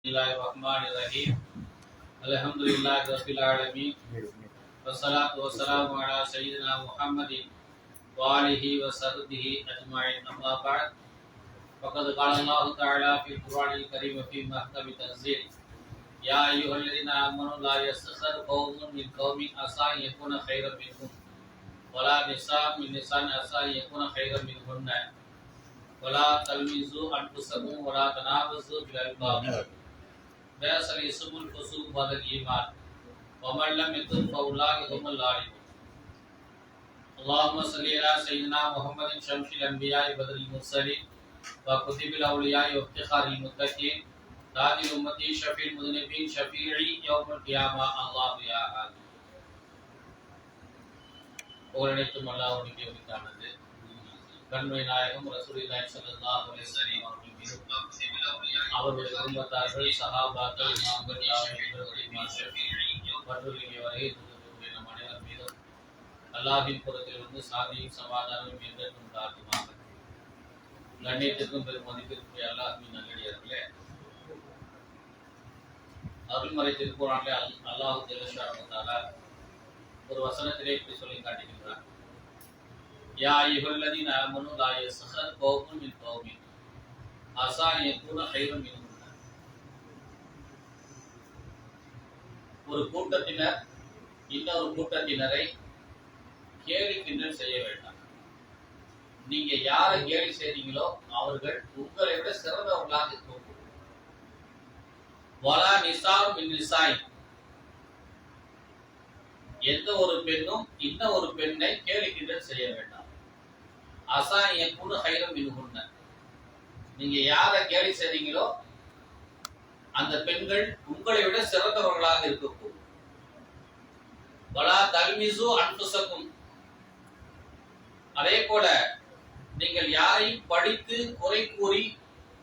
Bismillahirrahmanirrahim. Alhamdulillahi rabbil alamin. Wassalatu wassalamu ala sayyidina Muhammadin wa alihi wa sahbihi ajma'in. Amma ba'd. Faqad qala Allah ta'ala fil Qur'anil Karim fi mahkami tanzil. Ya ayyuhalladzina amanu la yaskhar qaumun min qaumin asa yakuna khairan minhum. Wala nisa'un min nisa'in asa yakuna khairan minhunna. Wala talmizu anfusakum wala tanabazu bil alqab. بئس الاسم الفسوق بعد الإيمان ومن لم يتب فأولئك هم الظالمون. اللهم صل على سيدنا محمد شمس الأنبياء بدر المرسلين وكتب الأولياء وافتخار المتقين تاج الأمة شفيع المذنبين شفيعي يوم القيامة الله يا أهل. ஓரனைத்தும் அல்லாஹ்வுடைய உரித்தானது. கண்மை நாயகம் ரசூலுல்லாஹி ஸல்லல்லாஹு அலைஹி வஸல்லம் அவர்கள் மீது அவருடைய குடும்பத்தார்கள் சஹாபாக்கள் இமாம்கள் யாவரும் வரை நம் அனைவர் மீதும் அல்லாஹ்வின் புறத்திலிருந்து சாந்தியும் சமாதானமும் என்றென்றும் உண்டாகுமாக. கண்ணியத்திற்கும் பெரும் மதிப்பிற்கும் அல்லாஹ்வின் நல்லடியார்களே, அருள்மறை திருக்குர்ஆனிலே அல்லாஹ் ஜல்லஷானஹு தஆலா ஒரு வசனத்திலே இப்படி சொல்லி காட்டுகின்றார். யா அய்யுஹல்லதீன ஆமனூ லா யஸ்ஹர் கௌமுன் மின் கௌமின் அஸா அன் யகூன கைரன் மின்ஹும். ஒரு கூட்டத்தினர் இன்னொரு கூட்டத்தினரை கேலி கிண்டல் செய்ய வேண்டாம். நீங்க யாரை கேலி செய்றீங்களோ அவர்கள் உங்களை விட சிறந்தவர்களாக இருக்கும். வலா நிசாஉ மின் நிசாஇன், எந்த ஒரு பெண்ணும் இன்ன ஒரு பெண்ணை கேலி கிண்டல் செய்ய வேண்டாம். அஸா அன் யகூன கைரன் மின்ஹும், நீங்க யாரை கேலி செய்றீங்களோ அந்த பெண்கள் உங்களை விட சிறந்தவர்களாக இருக்கக்கூடும். வலா தல்மிசு அன்ஃபுஸக்கும், அதே போல நீங்கள் யாரையும் படித்து குறை கூறி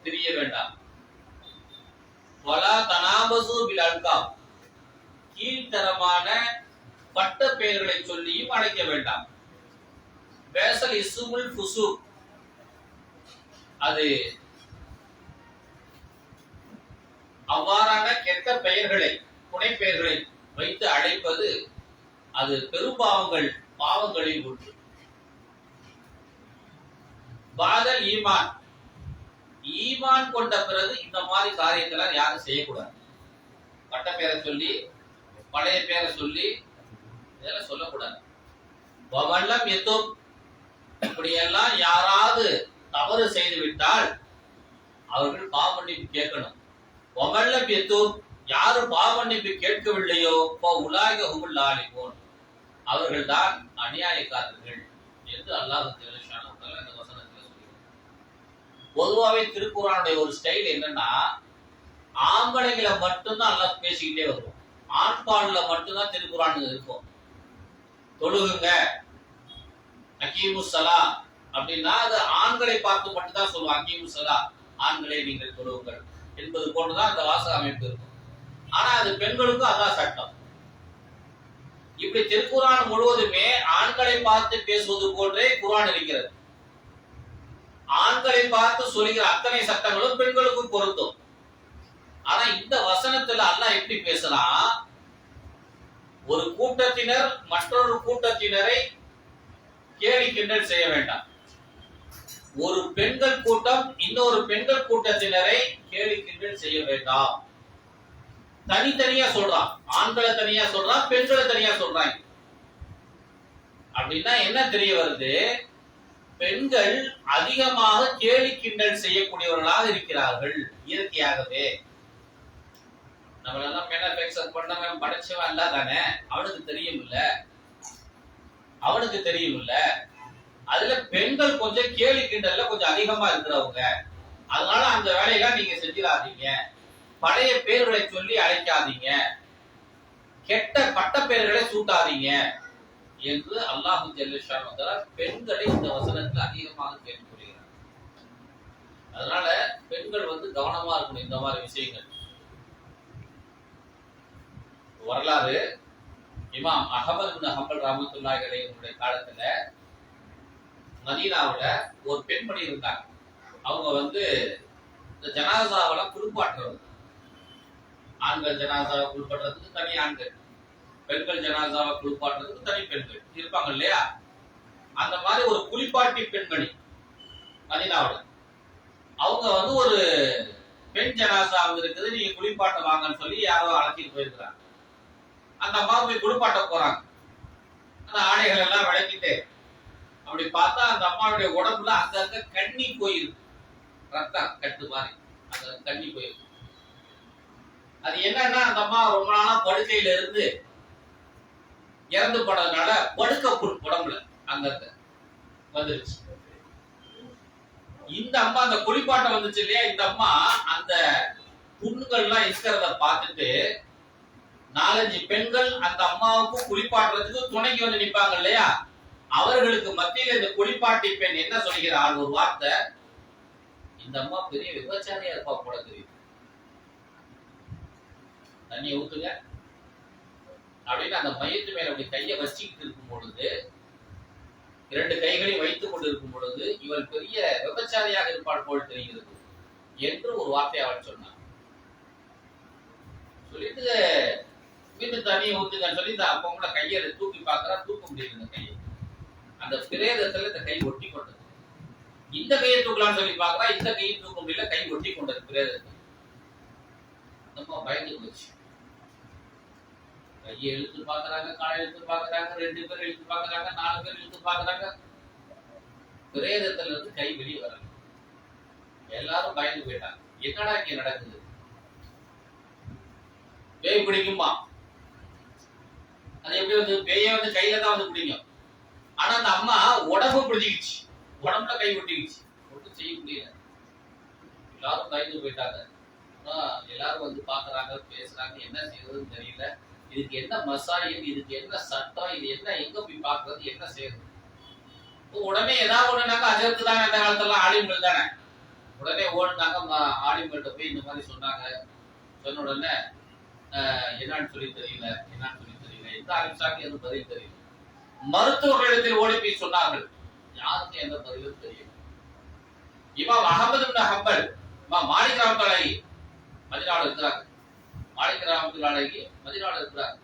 தெரிய வேண்டாம். வலா தனாபசு பில் அல்காப், கீழ்த்தரமான பட்ட பெயர்களை சொல்லியும் அழைக்க வேண்டாம். பேசல் இஸ்முல் ஃபுசூக், அது அவ்வாறான கெட்ட பெயர்களை புனை பெயர்களை வைத்து அழைப்பது அது பெரும்பாவங்கள் பாவங்களில் ஒன்று. பாதல் ஈமான், ஈமான் கொண்ட பிறகு இந்த மாதிரி காரியத்தை யாரும் செய்யக்கூடாது. பட்ட பெயரை சொல்லி பழைய பெயரை சொல்லி இதெல்லாம் சொல்லக்கூடாது. வவல்லம் எத்தும், இப்படியெல்லாம் யாராவது தவறு செய்து விட்டால் அவர்கள் பாவ மன்னிப்பு கேட்கணும். வவல்லம் எத்தும், யாரு பாவ மன்னிப்பு கேட்கவில்லையோ உலாக ஹுமுல் லாலிமூன், அவர்கள் தான் அநியாயக்காரர்கள் என்று அல்லாஹ் ஜல்லஷானஹு தஆலா இந்த வசனத்தில் சொல்கிறார். பொதுவாகவே திருக்குர்ஆனுடைய ஒரு ஸ்டைல் என்னன்னா, ஆம்பளைகளை மட்டும்தான் அல்லாஹ் பேசிக்கிட்டே வருவோம், ஆண்பான்ல மட்டும்தான் திருக்குர்ஆன் இருக்கும். தொழுகுங்க அகீமுஸ்ஸலா அப்படின்னா அது ஆண்களை பார்த்து மட்டும் தான் சொல்லுவோம். அகீமுஸ்ஸலா, ஆண்களை நீங்கள் தொழுவுங்கள் என்பது போன்றுதான் அந்த வாசக அமைப்பு இருக்கும். ஆனா அது பெண்களுக்கும் அதான் சட்டம். இப்படி திருக்குர்ஆன் முழுவதுமே ஆண்களை பார்த்து பேசுவது போன்றே குர்ஆன் இருக்கிறது. ஆண்களை பார்த்து சொல்லுகிற அத்தனை சட்டங்களும் பெண்களுக்கும் பொருந்தும். ஆனா இந்த வசனத்துல அல்லாஹ் எப்படி பேசலாம், ஒரு கூட்டத்தினர் மற்றொரு கூட்டத்தினரை கேலி கிண்டல் செய்ய வேண்டாம். ஒரு பெண்கள் கூட்டம் இன்னொரு பெண்கள் கூட்டத்தினரை கேலி கிண்டல் செய்ய வேண்டாம். தனித்தனியா சொல்றான், ஆண்களை தனியா சொல்றான், பெண்களை தனியா சொல்றாங்க. அப்படின்னா என்ன தெரிய வருது, பெண்கள் அதிகமாக கேலி கிண்டல் செய்யக்கூடியவர்களாக இருக்கிறார்கள் இயற்கையாகவே. நம்மளெல்லாம் மேனுஃபேக்சர் பண்ணவன் படைச்சவன் இல்ல தானே, அவனுக்கு தெரியும் இல்ல, அவனுக்கு தெரியும் இல்ல. அதுல பெண்கள் கொஞ்சம் கேலி கிண்டல்ல கொஞ்சம் அதிகமா இருக்கிறவங்க. அதனால அந்த வேலையெல்லாம் நீங்க செஞ்சிடாதீங்க, பழைய பேர்களை சொல்லி அழைக்காதீங்க, கெட்ட பட்ட பெயர்களை சூட்டாதீங்க என்று அல்லாஹ் ஜல்லஷானஹு தஆலா பெண்களை இந்த வசனத்தில் அதிகமாக கேட்டுக்கொள்கிறார். அதனால பெண்கள் கவனமா இருக்கணும் இந்த மாதிரி விஷயங்கள். வரலாறு இமாம் அஹ்மத் இப்னு ஹம்பல் ரஹ்மத்துல்லாஹி அலைஹினுடைய காலத்துல மதீனாவுல ஒரு பெண்மணி இருந்தாங்க. அவங்க இந்த ஜனாசாவெல்லாம் குளிப்பாட்டுறவங்க. ஆண்கள் ஜனாசாவை குளிப்பாட்டுறதுக்கு தனி ஆண்கள், பெண்கள் ஜனாசாவை குளிப்பாட்டுறதுக்கு தனி பெண்கள் இருப்பாங்க இல்லையா? அந்த மாதிரி ஒரு குளிப்பாட்டி பெண்மணி மதீனாவுல அவங்க வந்து ஒரு பெண் ஜனாசா இருக்குது, நீங்க குளிப்பாட்ட வாங்கன்னு சொல்லி யாரோ அழைச்சிட்டு போயிருக்கிறாங்க. அந்த அம்மா போய் குளிப்பாட்ட போறாங்க. அந்த ஆடைகள் எல்லாம் விளக்கிட்டு அப்படி பார்த்தா அந்த அம்மாவுடைய உடம்புல அங்கங்க கண்ணி போயிருக்கு, ரத்தம் கட்டு மாதிரி அங்க கண்ணி போயிருக்கு. அது என்னன்னா அந்த அம்மா ரொம்ப நாளா படுக்கையில இருந்து இறந்து போனதுனால படுக்க புண் உடம்புல அங்கங்க வந்துருச்சு. இந்த அம்மா அந்த குளிப்பாட்டம் வந்துச்சு இல்லையா, இந்த அம்மா அந்த புண்ணுகள்லாம் இருக்கிறத பார்த்துட்டு 4-5 பெண்கள் அந்த அம்மாவுக்கு குளிப்பாட்டுறதுக்கு துணைக்கு வந்து நிற்பாங்க இல்லையா, அவர்களுக்கு மத்தியில் இந்த குளிப்பாட்டி பெண் என்ன சொல்கிறார் ஒரு வார்த்தை, இந்த அம்மா பெரிய விபச்சாரியா இருப்பா போல தெரியுது, தண்ணியை ஊத்துங்க அப்படின்னு அந்த மையத்து மேல அப்படி கையை வச்சுக்கிட்டு இருக்கும் பொழுது, 2 கைகளையும் வைத்துக் கொண்டு இருக்கும் பொழுது, இவள் பெரிய விபச்சாரியாக இருப்பாள் போல் தெரிகிறது என்று ஒரு வார்த்தை அவள் சொன்னான். சொல்லிட்டு மீண்டும் தண்ணியை ஊத்துங்கன்னு சொல்லி இந்த அப்ப கூட கையை தூக்கி பார்க்கறா, தூக்க முடியல இந்த கையை. அந்த பிரேதத்துல இந்த கை ஒட்டி கொண்டது. இந்த கையை தூக்கலாம்னு சொல்லி பார்க்கறா, இந்த கையை தூக்க முடியல, கை ஒட்டி கொண்டது பிரேதத்தை. நம்ம பயந்து போச்சு. கையை இழுத்து பாக்குறாங்க, காலை இழுத்து பாக்குறாங்க, 2 பேர் இழுத்து பாக்குறாங்க, 4 பேர் இழுத்து பாக்குறாங்க, பிரேதத்துல இருந்து கை வெளியே வரல. எல்லாரும் பயந்து போயிட்டாங்க. என்னடா இங்க நடக்குது? பேய் பிடிக்குமா? அது எப்படி வந்து பேய வந்து கையில தான் வந்து பிடிக்கும். ஆனா அந்த அம்மா உடம்பு பிடிச்சிக்கிச்சு, உடம்புல கை ஒட்டிக்கிச்சு, ஒன்றும் செய்ய முடியல. எல்லாரும் பயந்து போயிட்டாங்க. எல்லாரும் வந்து பாக்குறாங்க, பேசுறாங்க, என்ன செய்யறதுன்னு தெரியல. இதுக்கு என்ன மசாயில், இதுக்கு என்ன சட்டம், இது என்ன, எங்க போய் பாக்குறது, என்ன செய்யறது? உடனே ஏதாவது ஒண்ணுனாக்க அஜர்த்து தானே, அந்த காலத்துல ஆலிம்கள் தானே, உடனே ஓடுனாங்க. ஆலிம்கள்ட்ட போய் இந்த மாதிரி சொன்னாங்க. சொன்ன உடனே என்னன்னு சொல்லி தெரியல, என்னன்னு சொல்லி தெரியல, எந்த ஆலிம்சாக்கு எந்த பதில் தெரியல. மருத்துவர்களிடத்தில் ஓடி போய் சொன்னார்கள், யாருக்கு எந்த பதிலும் தெரியல. இமாம் அஹமது இப்னு ஹம்பல், இமாம் மாலிக் ரஹ்மத்துல்லாஹி மதீனாவுல இருக்கிறாங்க. மாலிக் ரஹ்மத்துல்லாஹி மதீனாவுல இருக்கிறாங்க.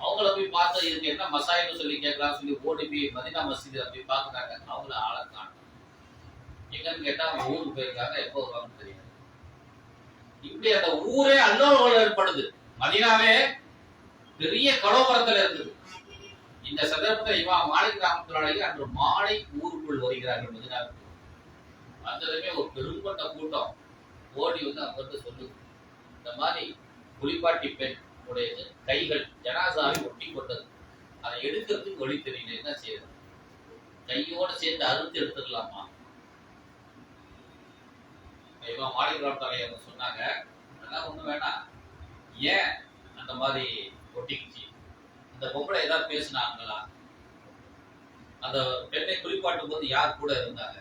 அவங்கள போய் பார்த்தா இதுக்கு என்ன மசாயின்னு சொல்லி கேட்கலாம் சொல்லி ஓடி போய் மதீனா மஸ்ஜித்ல போய் பார்க்கறாங்க. அவங்கள ஆளை காணோம். எங்கன்னு கேட்டா அவங்க ஊருக்கு போயிருக்காங்க, எப்போ வருவாங்கன்னு தெரியாது. இப்படி அந்த ஊரே அல்லோல ஏற்படுது. மதீனாவே பெரிய கலவரத்துல இருக்குது. இந்த சந்தர்ப்பத்தில் இமாம் மாலிக் ரஹ்மத்துல்லாஹி அன்று மாலை ஊருக்குள் வருகிறார்கள் மதீனாவுக்கு. வந்ததுமே ஒரு பெரும்பட்ட கூட்டம் ஓடி வந்து அங்க வந்து சொல்லுது, இந்த மாதிரி குளிப்பாட்டி பெண் உடையது கைகள் ஜனாசாவை ஒட்டி கொண்டது, அதை எடுக்கிறதுக்கு வழி தெரியல, என்ன செய்யறது? கையோட சேர்ந்து அறுத்து எடுத்துடலாமா? இமாம் மாலிக் ரஹ்மத்துல்லாஹி அவங்க சொன்னாங்க, அதெல்லாம் ஒண்ணும் வேணாம். ஏன் அந்த மாதிரி ஒட்டிக்கிச்சு? அந்த பொம்பளை ஏதாவது பேசினாங்களா? அந்த பெண்ணை குளிப்பாட்டும் போது யார் கூட இருந்தாங்க?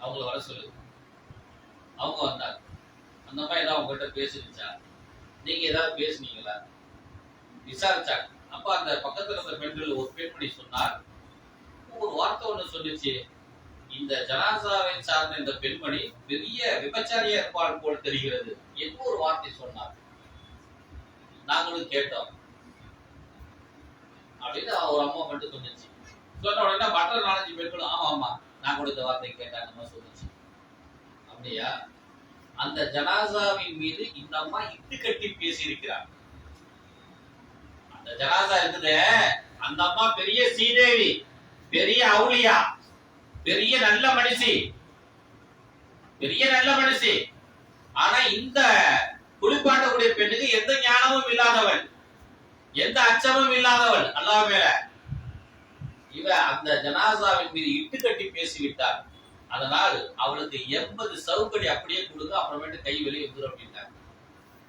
அவங்கள வர சொல்லு. அவங்க வந்தாங்க. அந்த மாதிரி ஏதாவது உங்ககிட்ட பேசிருச்சா? நீங்க ஏதாவது பேசுனீங்களா? விசாரிச்சாங்க. அப்ப அந்த பக்கத்துல இருந்த பெண்கள் ஒரு பெண்மணி சொன்னார், ஒரு வார்த்தை ஒண்ணு சொல்லிச்சு, இந்த ஜனாசாவை சார்ந்த இந்த பெண்மணி பெரிய விபச்சாரியா இருப்பாள் போல் தெரிகிறது என்று ஒரு வார்த்தை சொன்னார். நாங்களும் கேட்டோம் அப்படின்னு ஒரு அம்மா மட்டும் சொன்னிச்சு. சொன்ன உடனே மற்ற 4-5 பெண்களும் ஆமா ஆமா நான் கூட இந்த வார்த்தை கேட்டேன் அந்த மாதிரி சொல்லிச்சு. அப்படியா? அந்த ஜனாசாவின் மீது இந்த அம்மா இட்டு கட்டி பேசி இருக்கிறார். அந்த ஜனாசா இருக்குது, அந்த அம்மா பெரிய சீதேவி, பெரிய அவுலியா, பெரிய நல்ல மனுஷி, பெரிய நல்ல மனுஷி. ஆனா இந்த குளிப்பாட்டக்கூடிய பெண்ணுக்கு எந்த ஞானமும் இல்லாதவள், எந்த அச்சமும் இல்லாதவள் அல்லாஹ் மேல. இவ அந்த ஜனாசாவின் மீது இட்டு கட்டி பேசிவிட்டார். அதனால் அவளுக்கு 80 சவுக்கடி அப்படியே கொடுங்க, அப்புறமேட்டு கை வெளியே வந்துடும் அப்படின்ட்டாங்க.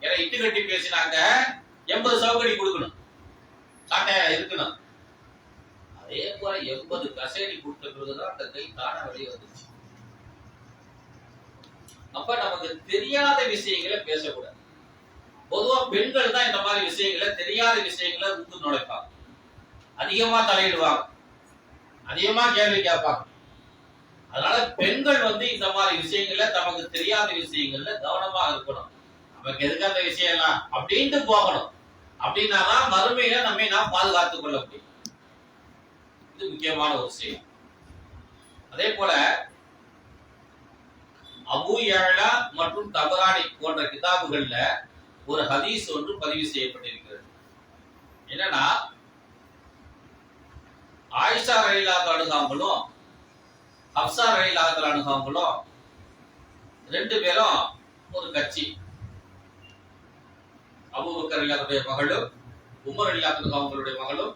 ஏன்னா இட்டு கட்டி பேசினாங்க, 80 சவுக்கடி கொடுக்கணும், சாட்டையா இருக்கணும். அதே போல 80 கசேரி கொடுத்த பிறகுதான் அந்த கை தான வெளியே வந்துச்சு. அப்ப நமக்கு தெரியாத விஷயங்களை பேசக்கூடாது. பொதுவா பெண்கள் தான் இந்த மாதிரி விஷயங்களை, தெரியாத விஷயங்களை உத்து நுழைப்பாங்க, அதிகமா தலையிடுவாங்க, அதிகமா கேள்வி கேட்பாங்க. அதனால பெண்கள் வந்து இந்த மாதிரி விஷயங்கள்ல, நமக்கு தெரியாத விஷயங்கள்ல கவனமா இருக்கணும். நமக்கு எதுக்கு அந்த விஷயம் எல்லாம் அப்படின்ட்டு போகணும். அப்படின்னாதான் மறுமையில நம்மை நாம் பாதுகாத்துக் கொள்ள முடியும். இது முக்கியமான ஒரு விஷயம். அதே போல அபூ யஅலா மற்றும் தபரானி போன்ற கிதாபுகள்ல ஒரு ஹதீஸ் ஒன்று பதிவு செய்யப்பட்டிருக்கிறது. என்னன்னா, ஆயிஷா ரலியல்லாஹு அன்ஹாங்களும் ஹப்ஸா ரலியல்லாஹு அன்ஹாங்களும் ரெண்டு பேரும் ஒரு கட்சி. அபூபக்கர் ரலியல்லாஹுடைய மகளும் உமர் ரலியல்லாஹு அன்ஹுடைய மகளும்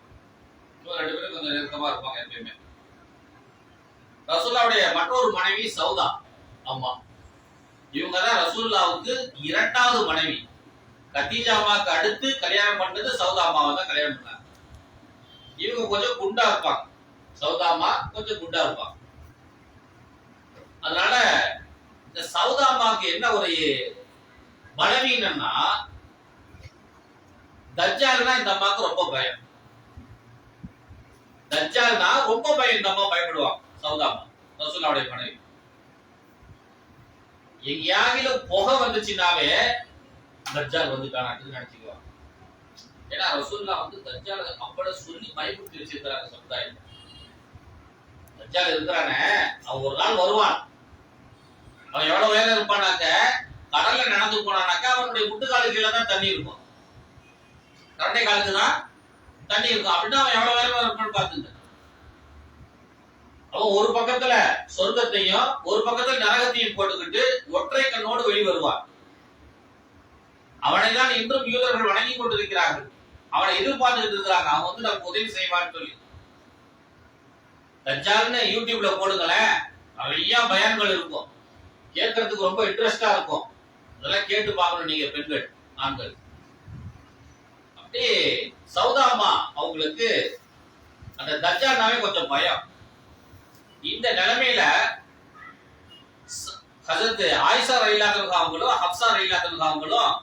ரெண்டு பேரும் கொஞ்சம் நெருக்கமா இருப்பாங்க எப்பயுமே. ரசூலுல்லாஹ்வுடைய மற்றொரு மனைவி சௌதா அம்மா. இவங்க தான் ரசூலுல்லாஹ்வுக்கு இரண்டாவது மனைவி. கதீஜா அம்மாவுக்கு அடுத்து கல்யாணம் பண்ணது சௌதா அம்மாவை தான் கல்யாணம் பண்ணாங்க. இவங்க கொஞ்சம் குண்டா இருப்பாங்க. சௌதா அம்மா கொஞ்சம் குண்டா இருப்பாங்க. அதனால இந்த சௌதா அம்மாவுக்கு என்ன ஒரு பலவீனம்னா, தஜ்ஜால்னா இந்த அம்மாவுக்கு ரொம்ப பயம். தஜ்ஜால்னா ரொம்ப பயம். இந்த அம்மா பயப்படுவாங்க. சௌதா அம்மா ரசூலுல்லாஹ்வுடைய மனைவி. எங்கேயாகிலும் புகை வந்துச்சுனாவே தஜ்ஜால் வந்து காணாட்டுன்னு நினைச்சுக்குவாங்க. ஏன்னா ரசூலுல்லாஹ் வந்து தஜ்ஜால் அப்பட சொல்லி பயமுறுத்தி வச்சிருக்கிறாங்க சமுதாயம். தஜ்ஜால் இருக்கிறானே, அவன் ஒரு நாள் வருவான். அவன் எவ்வளவு வேலை இருப்பானாக்க, கடல்ல நடந்து போனானாக்கா அவனுடைய முட்டுக்காலு கீழே தான் தண்ணி இருக்கும். கரண்டை காலுக்கு தான் தண்ணி இருக்கும். அப்படின்னா அவன் எவ்வளவு வேலை இருப்பான்னு பாத்துங்க. அவன் ஒரு பக்கத்துல சொர்க்கத்தையும் ஒரு பக்கத்துல நரகத்தையும் போட்டுக்கிட்டு ஒற்றை கண்ணோடு வெளி வருவான். அவனை தான் இன்றும் யூதர்கள் வணங்கி கொண்டிருக்கிறார்கள். அவனை எதிர்பார்த்துக்கிட்டு இருக்கிறாங்க. அவன் வந்து நமக்கு உதவி செய்வான்னு சொல்லி. தஜ்ஜால்னு யூடியூப்ல போடுங்களேன், நிறைய பயான்கள் இருக்கும். கேட்கறதுக்கு ரொம்ப இன்ட்ரெஸ்டா இருக்கும். அதெல்லாம் கேட்டு பார்க்கணும் நீங்க பெண்கள், ஆண்கள். அப்படி சௌதா அம்மா அவங்களுக்கு அந்த தஜ்ஜால்னாவே கொஞ்சம் பயம். இந்த நிலைமையில ஹஜரத் ஆயிஷா ரலியல்லாஹு அன்ஹா அவங்களும் ஹப்ஸா ரலியல்லாஹு அன்ஹா அவங்களும்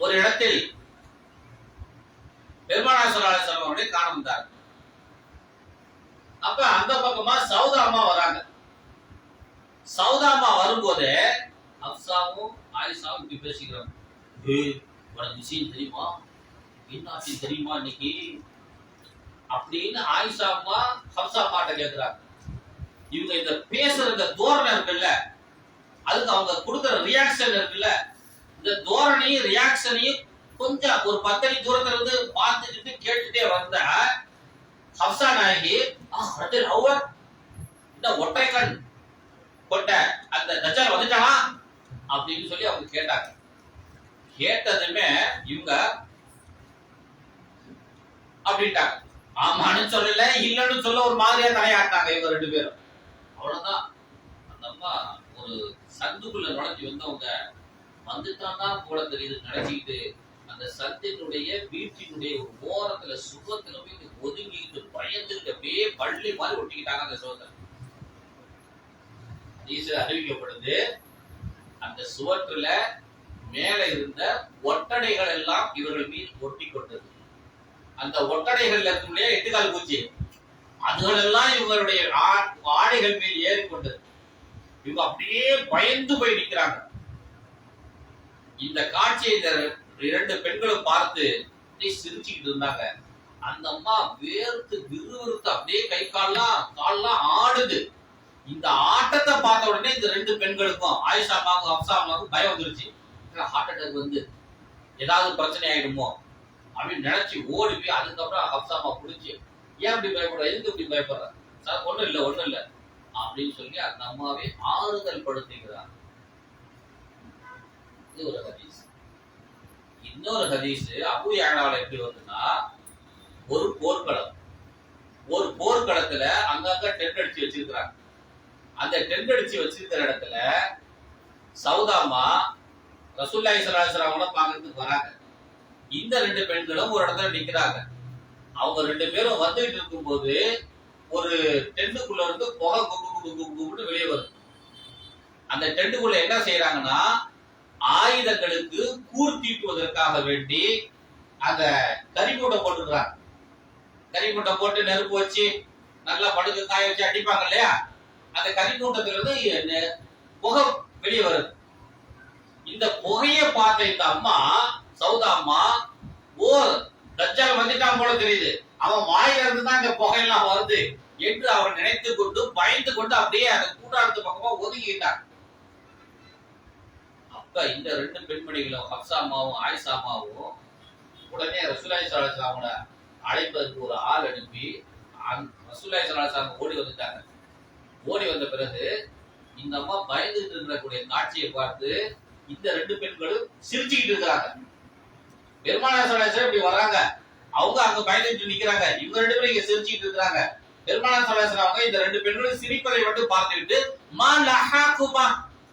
ஒரு இடத்தில் பெருமானார் ஸல்லல்லாஹு அலைஹி வஸல்லம் அவர்களை காண வந்தார். அப்ப அந்த பக்கமா சௌதா அம்மா வராங்க. சௌதா அம்மா வரும்போது ஹப்ஸாவும் ஆயிஷாவும் இப்படி பேசிக்கிறாங்க. உனக்கு விஷயம் தெரியுமா, என்னாச்சு தெரியுமா இன்னைக்கு அப்படின்னு ஆயிஷா அம்மா ஹப்ஸா அம்மாட்ட கேட்கிறாங்க. இவங்க இந்த பேசுற இந்த தோரணை இருக்குல்ல, அதுக்கு அவங்க கொடுக்கிற ரியாக்ஷன் இருக்குல்ல, இந்த தோரணையும் ரியாக்ஷனையும் கொஞ்சம் ஒரு 10 அடி தூரத்துல இருந்து பார்த்துட்டு கேட்டுட்டே வந்த ஹப்ஸா நாயகி, இந்த ஒற்றை கண் கொட்ட அந்த தஜ்ஜால் வந்துட்டானா அப்படின்னு சொல்லி அவங்க கேட்டாங்க. கேட்டதுமே இவங்க அப்படின்ட்டாங்க. ஆமான்னு சொல்லல, இல்லன்னு சொல்ல ஒரு மாதிரியா தலையாட்டாங்க இவங்க ரெண்டு பேரும். அவ்வளவுதான். அந்த அம்மா ஒரு சந்துக்குள்ள நுழைஞ்சு வந்தவங்க வந்துட்டான் போல தெரியுது நினைச்சுக்கிட்டு அந்த சத்தினுடைய வீட்டினுடைய ஒரு ஓரத்துல சுகத்துல போய் ஒதுங்கிட்டு பயந்துகிட்டு அப்படியே பள்ளி மாதிரி ஒட்டிக்கிட்டாங்க அந்த சுகத்தை. அறிவிக்கப்படுது, அந்த சுவற்றுல மேல இருந்த ஒட்டடைகள் எல்லாம் இவர்கள் மீது ஒட்டி கொண்டது. அந்த ஒட்டடைகள்ல இருக்கும் இல்லையா 8 கால் பூச்சி, அதுகளெல்லாம் இவங்களுடைய ஆடைகள் மேல் ஏறிக்கொண்டது. இவங்க அப்படியே பயந்து போய் நிற்கிறாங்க. இந்த காட்சியை இந்த 2 பெண்களும் பார்த்து சிரிச்சுக்கிட்டு இருந்தாங்க. அந்த அம்மா வேர்த்து விறுவிறுத்து அப்படியே கை கால்லாம் ஆடுது. இந்த ஆட்டத்தை பார்த்த உடனே இந்த 2 பெண்களுக்கும் ஆயிஷா அம்மாவுக்கும் ஹப்ஸா அம்மாவுக்கும் பயம் வந்துருச்சு. ஹார்ட் அட்டாக் வந்து ஏதாவது பிரச்சனை ஆயிடுமோ அப்படின்னு நினைச்சு ஓடி போய் அதுக்கப்புறம் ஹப்ஸா அம்மா பிடிச்சி, ஏன் இப்படி பயப்படுற, எதுக்கு இப்படி பயப்படுற, சார் ஒண்ணும் இல்ல அப்படின்னு சொல்லி அந்த அம்மாவை ஆறுதல் படுத்துகிறார். இது ஒரு ஹதீஸ். இன்னொரு ஹதீஸ் அபூ யஅலால எப்படி வருதுன்னா, ஒரு போர்க்களத்துல அங்கங்க டென்ட் அடிச்சு வச்சிருக்கிறாங்க. அந்த டென்ட் அடிச்சு வச்சிருக்கிற இடத்துல சௌதாமா ரசூலுல்லாஹி ஸல்லல்லாஹு அலைஹி வஸல்லம் பார்க்கிறதுக்கு வராங்க. இந்த 2 பெண்களும் ஒரு இடத்துல நிக்கிறாங்க. அவங்க 2 பேரும் வந்துட்டு இருக்கும்போது ஒரு டென்ட்டுக்குள்ள இருந்து புகை குபுன்னு வெளியே வருது. அந்த டென்ட்டுக்குள்ள என்ன செய்யறாங்கன்னா, ஆயுதங்களுக்கு கூர் தீட்டுவதற்காக வேண்டி அந்த கரிமூட்டை போட்டுக்கிறாங்க. கரிமூட்டை போட்டு நெருப்பு வச்சு நல்லா படுக்க காய வச்சு அடிப்பாங்க இல்லையா, அந்த கரிமூட்டத்துல இருந்து புகை வெளியே வருது. இந்த புகையை பார்த்த இந்த அம்மா சௌதா அம்மா, ஓ தஜ்ஜால் வந்துட்டான் போல தெரியுது, அவன் வாயில இருந்து தான் இந்த புகையெல்லாம் வருது என்று அவன் நினைத்து கொண்டு பயந்து கொண்டு அப்படியே அந்த கூடாரத்து பக்கமா ஒதுங்கிட்டான். அப்ப இந்த ரெண்டு பெண்மணிகளும் ஹப்சா அம்மாவும் ஆயிஷா அம்மாவும் உடனே ரசூலுல்லாஹி ஸல்லல்லாஹு அலைஹி வஸல்லம் அழைப்பதற்கு ஒரு ஆள் அனுப்பி ரசூலுல்லாஹி ஸல்லல்லாஹு அலைஹி வஸல்லம் ஓடி வந்துட்டாங்க. ஓடி வந்த பிறகு இந்த அம்மா பயந்துட்டு இருக்கக்கூடிய காட்சியை பார்த்து இந்த ரெண்டு பெண்களும் சிரிச்சுக்கிட்டு இருக்கிறாங்க. பெருமானார் ஸல்லல்லாஹு அலைஹி வஸல்லம் இப்படி வராங்க, அவங்க அங்க பயந்துட்டு நிக்கிறாங்க, இவங்க ரெண்டு பேரும் இங்க சிரிச்சுக்கிட்டு இருக்காங்க. பெருமானார் ஸல்லல்லாஹு அலைஹி வஸல்லம் அவங்க இந்த ரெண்டு பெண்களும் சிரிப்பதை மட்டும் பார்த்துக்கிட்டு, மா லஹாகுமா,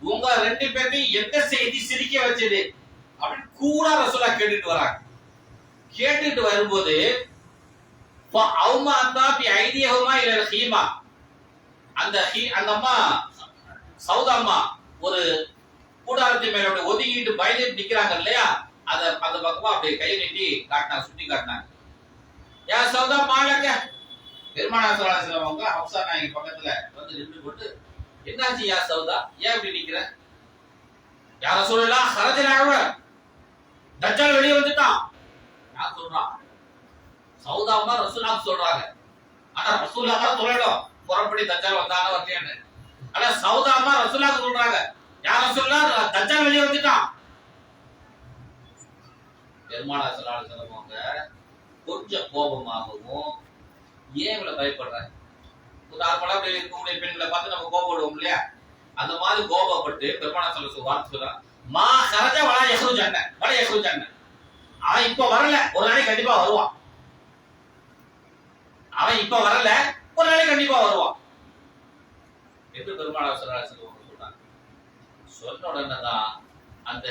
உங்க ரெண்டு பேரையும் எந்த செய்தி சிரிக்க வச்சது அப்படின்னு கூட ரசூலா கேட்டுட்டு வராங்க. கேட்டுட்டு வரும்போது அந்த அம்மா சௌதா அம்மா ஒரு கூடாரத்தின் மேல அப்படி ஒதுங்கிட்டு பயந்துட்டு நிக்கிறாங்க இல்லையா, அத அந்த பக்கமா அப்படியே கை நீட்டி காட்டினாங்க, சுட்டி காட்டினாங்க. யா சௌதா மாலக்க, பெருமானார் ஸல்லல்லாஹு அலைஹி வஸல்லம் அவங்க ஹப்ஸா நாயகி பக்கத்துல வந்து நின்று கொண்டு, என்னாச்சு யா சௌதா, ஏன் இப்படி நிக்கிற? யா ரசூலுல்லாஹ் ஹரஜல் அஅவ, தஜ்ஜால் வெளிய வந்துட்டான். யார் சொல்றான்? சௌதா அம்மா ரசூலுல்லாஹ் சொல்றாங்க. ஆனா ரசூலுல்லாஹ் தான் சொல்லணும் புறப்படி தஜ்ஜால் வந்தானே வரலையான்னு. ஆனா சௌதா அம்மா ரசூலுல்லாஹ் சொல்றாங்க, யா ரசூலுல்லாஹ் தஜ்ஜால் வெளிய வந்துட்டான். பெருமானார் ஸல்லல்லாஹு அலைஹி வஸல்லம் அவங்க கொஞ்சம் கோபமாகவும், ஏன் இவ்வளவு பயப்படுற? நார்மலா அப்படி இருக்கக்கூடிய பெண்களை பார்த்து நம்ம கோபப்படுவோம் இல்லையா, அந்த மாதிரி கோபப்பட்டு பெருமானார் ஸல்லல்லாஹு அலைஹி வஸல்லம் வார்த்தை சொல்றாங்க, மா ஹரஜ வலா யஹ்ருஜன்ன வலா யஹ்ருஜன்ன, அவன் இப்ப வரல, ஒரு நாளைக்கு கண்டிப்பா வருவான். அவன் இப்ப வரல, ஒரு நாளைக்கு கண்டிப்பா வருவான் என்று பெருமானார் ஸல்லல்லாஹு அலைஹி வஸல்லம் சொல்றாங்க. சொன்ன உடனே தான் அந்த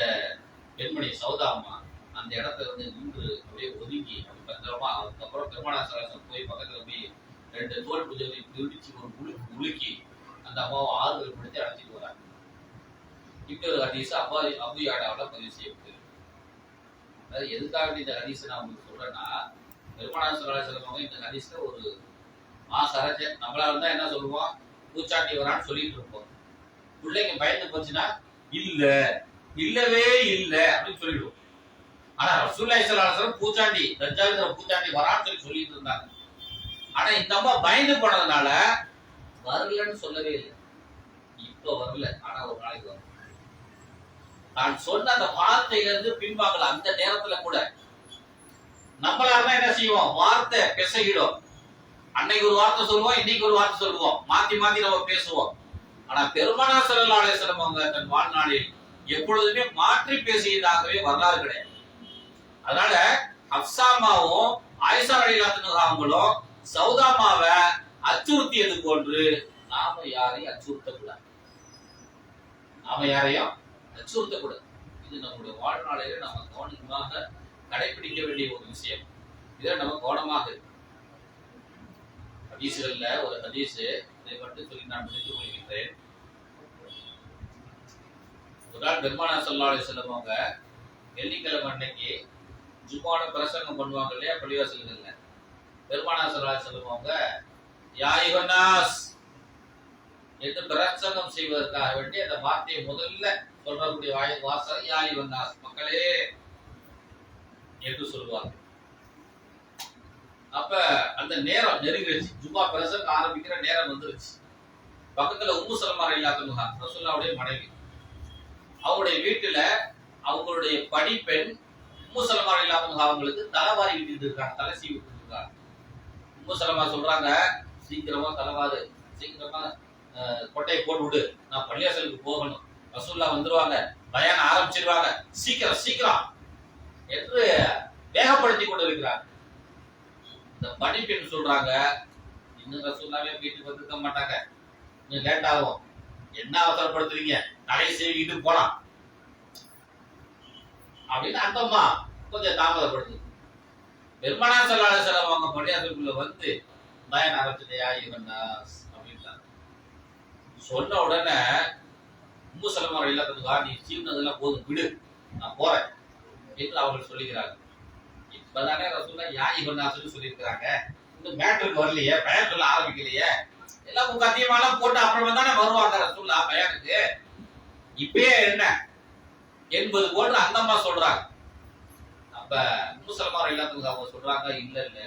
பெண்மணி சௌதா அம்மா அந்த இடத்துல வந்து நின்று அப்படியே ஒதுங்கி அப்படி பத்திரமா, அதுக்கப்புறம் பெருமானார் ஸல்லல்லாஹு அலைஹி வஸல்லம் போய் பக்கத்துல போய் ரெண்டு தோல் புஜத்தை பிடிச்சி ஒரு உலுக்கி அந்த அம்மாவை ஆறுதல் படுத்தி அழைச்சிட்டு வராங்க. இப்படி ஒரு ஹதீஸ் அபூ யாலாவில் பதிவு செய்யப்பட்டிருக்கு. அதாவது எதுக்காக இந்த ஹதீஸ் நான் உங்களுக்கு சொல்றேன்னா, பெருமானார் ஸல்லல்லாஹு அலைஹி வஸல்லம் இந்த ஹதீஸ்ல ஒரு சரஜ, நம்மளா இருந்தா என்ன சொல்லுவோம், பூச்சாண்டி வரான்னு சொல்லிட்டு இருப்போம். பிள்ளைங்க பயந்து போச்சுன்னா இல்ல இல்லவே இல்ல அப்படின்னு சொல்லிடுவோம். ஆனா ரசூலுல்லாஹி ஸல்லல்லாஹு அலைஹி வஸல்லம் பூச்சாண்டி தஜ்ஜால்ங்கிற பூச்சாண்டி வரான்னு சொல்லிட்டு இருந்தாங்க. ஆனா இந்த அம்மா பயந்து போனதுனால வரலன்னு சொல்லவே இல்லை. இப்ப வரல, ஆனா ஒரு நாளைக்கு வரும். நான் சொன்ன அந்த வார்த்தையில இருந்து பின்வாங்கல. அந்த நேரத்துல கூட நம்மளா என்ன செய்வோம், வார்த்தை பெசகிடும். அன்னைக்கு ஒரு வார்த்தை சொல்லுவோம், இன்னைக்கு ஒரு வார்த்தை சொல்லுவோம், மாத்தி மாத்தி நம்ம பேசுவோம். ஆனா பெருமானார் ஸல்லல்லாஹு அலைஹி வஸல்லம் அவங்க தன் வாழ்நாளில் எப்பொழுதுமே மாற்றி பேசியதாகவே வரலாறு கிடையாது. அதனால ஹப்சாமாவும் ஆயிஷா ரலியல்லாஹு அன்ஹா அவங்களும் சௌதாமாவை அச்சுறுத்தியது போன்று நாம யாரையும் அச்சுறுத்தக்கூடாது. இது நம்முடைய வாழ்நாளையில நம்ம கவனமாக கடைபிடிக்க வேண்டிய ஒரு விஷயம். இதை நம்ம கவனமாக ஹதீஸ்கள்ல ஒரு ஹதீஸ், இதை மட்டும் சொல்லி நான் முடித்துக் கொள்கின்றேன். ஒரு நாள் பெருமானார் ஸல்லல்லாஹு அலைஹி வஸல்லம் அவங்க வெள்ளிக்கிழமை அன்னைக்கு ஜும்மால பிரசங்கம் பண்ணுவாங்க இல்லையா பள்ளிவாசல்கள்ல. பெருமானார் ஸல்லல்லாஹு அலைஹி வஸல்லம் அவங்க யா அய்யுஹன்னாஸ் என்று பிரசங்கம் செய்வதற்காக வேண்டி அந்த வார்த்தையை முதல்ல சொல்றக்கூடிய வாசகம் யா அய்யுஹன்னாஸ், மக்களே என்று சொல்லுவாங்க. அப்ப அந்த நேரம் நெருங்கிடுச்சு, ஜும்மா பிரசங்கம் ஆரம்பிக்கிற நேரம் வந்துருச்சு. பக்கத்துல உம்மு சலமா ரலியல்லாஹு அன்ஹா ரசூலுல்லாஹ்வுடைய மனைவி, அவருடைய வீட்டுல அவங்களுடைய பணிப்பெண் உம்மு சலமா ரலியல்லாஹு அன்ஹா அவங்களுக்கு தலைவாரி விட்டுட்டு இருக்காங்க, தலை சீவி விட்டுட்டு இருக்காங்க. உம்மு சலமா சொல்றாங்க, சீக்கிரமா தலைவாரு, சீக்கிரமா கொட்டையை போட்டு விடு, நான் பள்ளிவாசலுக்கு போகணும், ரசூலுல்லாஹ் வந்துருவாங்க, பயான் ஆரம்பிச்சிருவாங்க, சீக்கிரம் சீக்கிரம் என்று வேகப்படுத்தி கொண்டு இருக்கிறாங்க. இந்த பணிப்பெண் சொல்றாங்க, இன்னும் ரசூலுல்லாஹ்வே வீட்டுக்கு வந்திருக்க மாட்டாங்க, இன்னும் லேட் ஆகும், என்ன அவசரப்படுத்துறீங்க, தலையை சீவிக்கிட்டு போலாம் அப்படின்னு அந்த அம்மா கொஞ்சம் தாமதப்படுது. பெருமானார் ஸல்லல்லாஹு அலைஹி வஸல்லம் அவங்க பள்ளிவாசலுக்குள்ள வந்து பயான் ஆரம்பிச்சதே யா அய்யுஹன்னாஸ் அப்படின்ட்டாங்க. சொன்ன உடனே உம்மு சலமா ரலியல்லாஹு அன்ஹா, நீ சீவுனதெல்லாம் போதும் விடு, நான் போறேன் என்று அவர்கள் சொல்லுகிறாங்க. இப்பதானே ரசூலுல்லாஹ் யா அய்யுஹன்னாஸ்னு சொல்லியிருக்கிறாங்க, இந்த மேட்டருக்கு வரலையே, பயான் சொல்ல ஆரம்பிக்கலையே, எல்லாம் முகத்தியமாலாம் போட்டு அப்புறமா தானே வருவாங்க ரசூலுல்லாஹ் பயானுக்கு. இப்பயே என்ன என்பது போன்று அந்த அம்மா சொல்றாங்க. அப்ப முசல்மான் எல்லாத்துக்கும் அவங்க சொல்றாங்க, இல்ல இல்ல,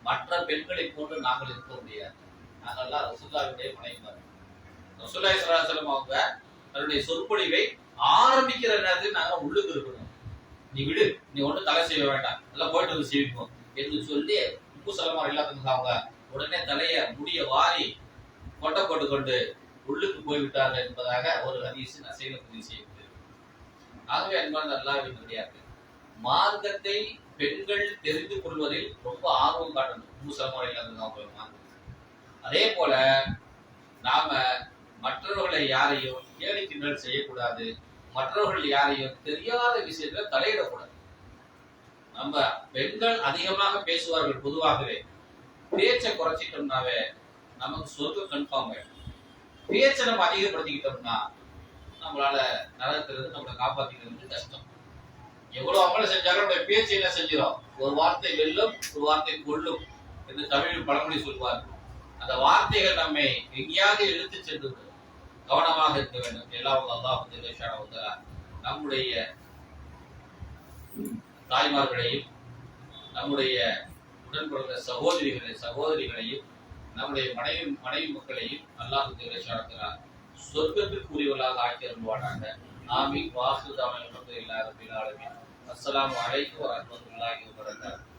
மற்ற பெண்களை போன்று நாங்கள் இருக்க முடியாது, நாங்கள்லாம் ரசூலுல்லாஹ்வுடைய மனைவிமார். ரசூலுல்லாஹி ஸல்லல்லாஹு அலைஹி வஸல்லம் அவங்க தன்னுடைய சொற்பொழிவை ஆரம்பிக்கிற நேரத்தில் நாங்க உள்ளுக்கு இருக்கணும், நீ விடு, நீ ஒன்றும் தலை செய்ய வேண்டாம், எல்லாம் போயிட்டு வந்து செய்விப்போம் என்று சொல்லி முசல்மான் எல்லாத்துக்கும் அவங்க உடனே தலைய முடிய வாரி கொட்டை போட்டு கொண்டு உள்ளுக்கு போய்விட்டார்கள் என்பதாக ஒரு ஹதீஸ் நசையில பதிவு செய்யப்பட்டது. ஆகவே அன்பார்ந்த அல்லாஹ்வின் நல்லடியார்களே, மார்க்கத்தை பெண்கள் தெரிந்து கொள்வதில் ரொம்ப ஆர்வம் காட்டணும். அதே போல நாம மற்றவர்களை யாரையும் கேலி கிண்டல் செய்யக்கூடாது, மற்றவர்கள் யாரையும் தெரியாத விஷயத்துல தலையிடக்கூடாது. நம்ம பெண்கள் அதிகமாக பேசுவார்கள் பொதுவாகவே, பேச்சை குறைச்சிட்டோம்னாவே நமக்கு சொர்க்கம் கன்ஃபார்ம் ஆயிடும். பேச்சை நம்ம அதிகப்படுத்திக்கிட்டோம்னா நம்மளால நரகத்திலிருந்து நம்மளை காப்பாத்திக்கிறது கஷ்டம். எவ்வளவு அமல செஞ்சாலும் நம்முடைய பேச்சு என்ன செஞ்சிடும், ஒரு வார்த்தை வெல்லும் ஒரு வார்த்தை கொல்லும் என்று தமிழில் பழமொழி சொல்வார். அந்த வார்த்தைகள் நம்மை எங்கேயாவது இழுத்து சென்று கவனமாக இருக்க வேண்டும். எல்லாம் அல்லாஹ் நம்முடைய தாய்மார்களையும் நம்முடைய உடன் பிறந்த சகோதரிகளையும் நம்முடைய மனைவி மக்களையும் அல்லாஹ் சொர்க்கத்திற்கு உரியவர்களாக ஆக்கி அருள்வானாக. ஆமீன். வாஹிரு தஅவானா அல்ஹம்துலில்லாஹி ரப்பில் ஆலமீன். அஸ்ஸலாமு அலைக்கும் வரஹ்மத்துல்லாஹி வபரகாத்துஹு.